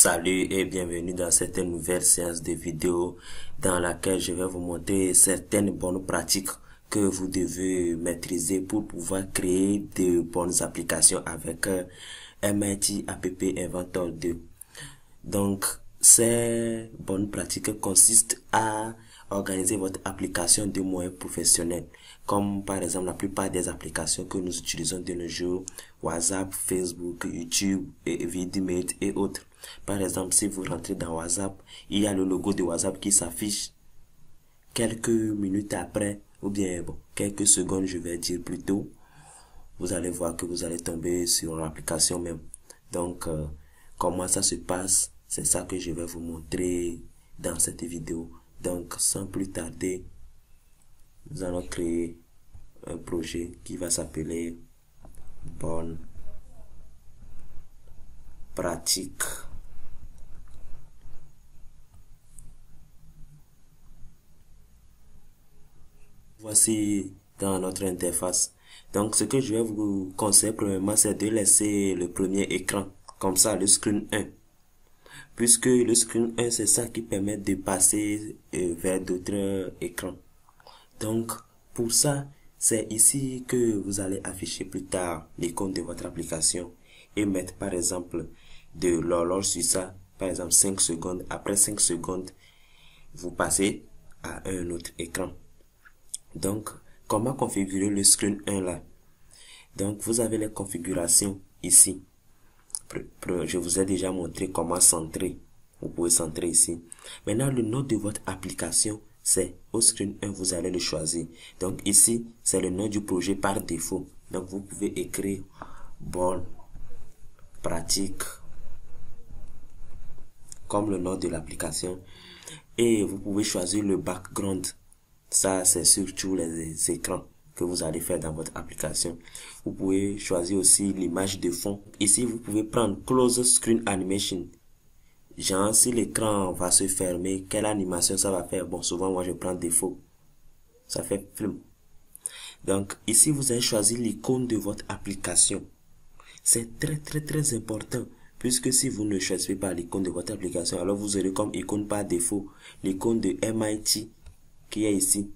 Salut et bienvenue dans cette nouvelle séance de vidéo dans laquelle je vais vous montrer certaines bonnes pratiques que vous devez maîtriser pour pouvoir créer de bonnes applications avec MIT App Inventor 2. Donc, ces bonnes pratiques consistent à organiser votre application de moyens professionnels, comme par exemple la plupart des applications que nous utilisons de nos jours, WhatsApp, Facebook, YouTube, et Vidmate et autres. Par exemple, si vous rentrez dans WhatsApp, il y a le logo de WhatsApp qui s'affiche quelques minutes après, ou bien quelques secondes, je vais dire plutôt. Vous allez voir que vous allez tomber sur l'application même. Donc, comment ça se passe, c'est ça que je vais vous montrer dans cette vidéo. Donc, sans plus tarder, nous allons créer un projet qui va s'appeler Bonne pratique. Voici dans notre interface. Donc, ce que je vais vous conseiller premièrement, c'est de laisser le premier écran, comme ça, le screen 1. Puisque le screen 1, c'est ça qui permet de passer vers d'autres écrans. Donc, pour ça, c'est ici que vous allez afficher plus tard l'icône de votre application et mettre par exemple de l'horloge sur ça, par exemple 5 secondes. Après 5 secondes, vous passez à un autre écran. Donc, comment configurer le screen 1 là? Donc, vous avez les configurations ici. Je vous ai déjà montré comment centrer. Vous pouvez centrer ici. Maintenant, le nom de votre application, c'est au screen 1, vous allez le choisir. Donc ici, c'est le nom du projet par défaut. Donc vous pouvez écrire Bonne pratique comme le nom de l'application. Et vous pouvez choisir le background. Ça, c'est sur tous les écrans que vous allez faire dans votre application. Vous pouvez choisir aussi l'image de fond. Ici, vous pouvez prendre Close Screen Animation. Genre, si l'écran va se fermer, quelle animation ça va faire? Bon, souvent, moi, je prends défaut. Ça fait film. Donc, ici, vous allez choisir l'icône de votre application. C'est très important. Puisque si vous ne choisissez pas l'icône de votre application, alors vous aurez comme icône par défaut l'icône de MIT qui est ici.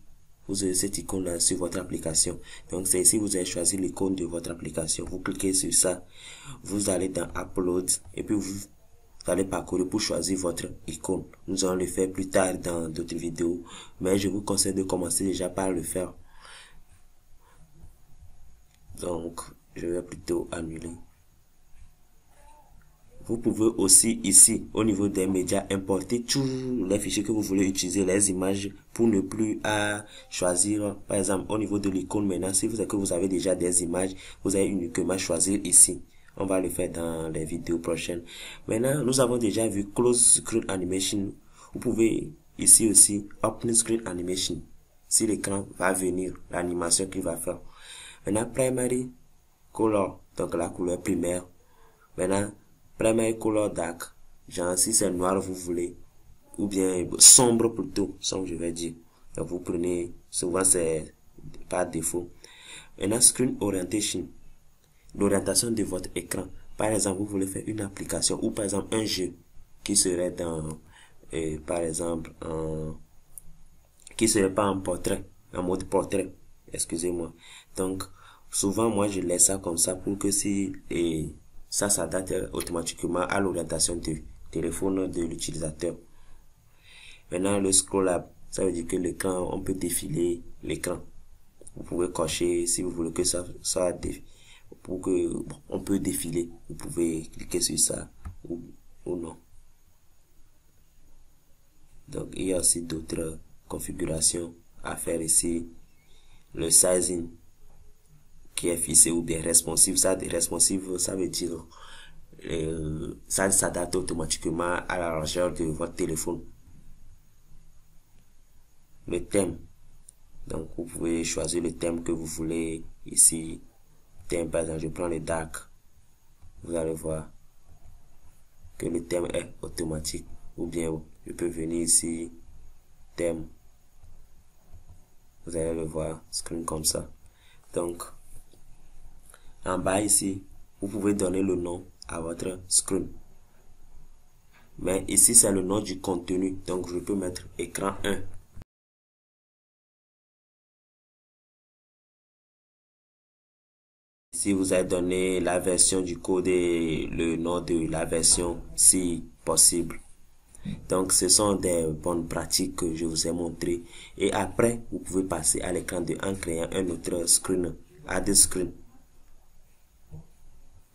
Vous aurez cette icône-là sur votre application. Donc, c'est ici, vous allez choisir l'icône de votre application. Vous cliquez sur ça. Vous allez dans Upload et puis vous allez parcourir pour choisir votre icône. Nous allons le faire plus tard dans d'autres vidéos, mais je vous conseille de commencer déjà par le faire. Donc, je vais plutôt annuler. Vous pouvez aussi ici, au niveau des médias, importer tous les fichiers que vous voulez utiliser, les images, pour ne plus à choisir. Par exemple, au niveau de l'icône maintenant, si vous avez déjà des images, vous allez uniquement choisir ici. On va le faire dans les vidéos prochaines. Maintenant, nous avons déjà vu Close Screen Animation. Vous pouvez ici aussi Open Screen Animation. Si l'écran va venir, l'animation qu'il va faire. Maintenant, Primary Color, donc la couleur primaire. Maintenant, Primary Color Dark, genre si c'est noir vous voulez, ou bien sombre plutôt, sombre je vais dire. Donc vous prenez, souvent c'est par défaut. Maintenant, Screen Orientation, l'orientation de votre écran. Par exemple, vous voulez faire une application ou par exemple un jeu qui serait dans, par exemple, qui serait pas en portrait, en mode portrait, excusez-moi. Donc, souvent moi je laisse ça comme ça pour que si ça s'adapte automatiquement à l'orientation du téléphone de l'utilisateur. Maintenant, le scroll up, ça veut dire que l'écran, on peut défiler l'écran. Vous pouvez cocher si vous voulez que ça soit pour que on peut défiler. Vous pouvez cliquer sur ça ou non. Donc il y a aussi d'autres configurations à faire ici. Le sizing qui est fixé ou bien responsive. Ça, responsive, ça veut dire ça s'adapte automatiquement à la largeur de votre téléphone. Le thème. Donc vous pouvez choisir le thème que vous voulez ici. Thème, par exemple, je prends le dark. Vous allez voir que le thème est automatique. Ou bien je peux venir ici, thème. Vous allez le voir, screen comme ça. Donc, en bas ici, vous pouvez donner le nom à votre screen. Mais ici, c'est le nom du contenu. Donc, je peux mettre écran 1. Si vous avez donné la version du code et le nom de la version, si possible. Donc, ce sont des bonnes pratiques que je vous ai montrées. Et après, vous pouvez passer à l'écran 2 en créant un autre screen, add screen,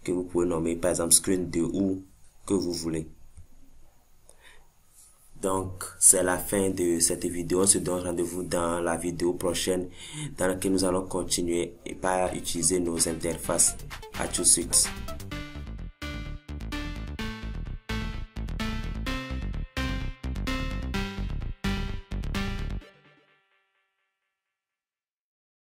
que vous pouvez nommer par exemple screen 2 ou que vous voulez. Donc, c'est la fin de cette vidéo. On se donne rendez-vous dans la vidéo prochaine dans laquelle nous allons continuer et pas utiliser nos interfaces. À tout de suite.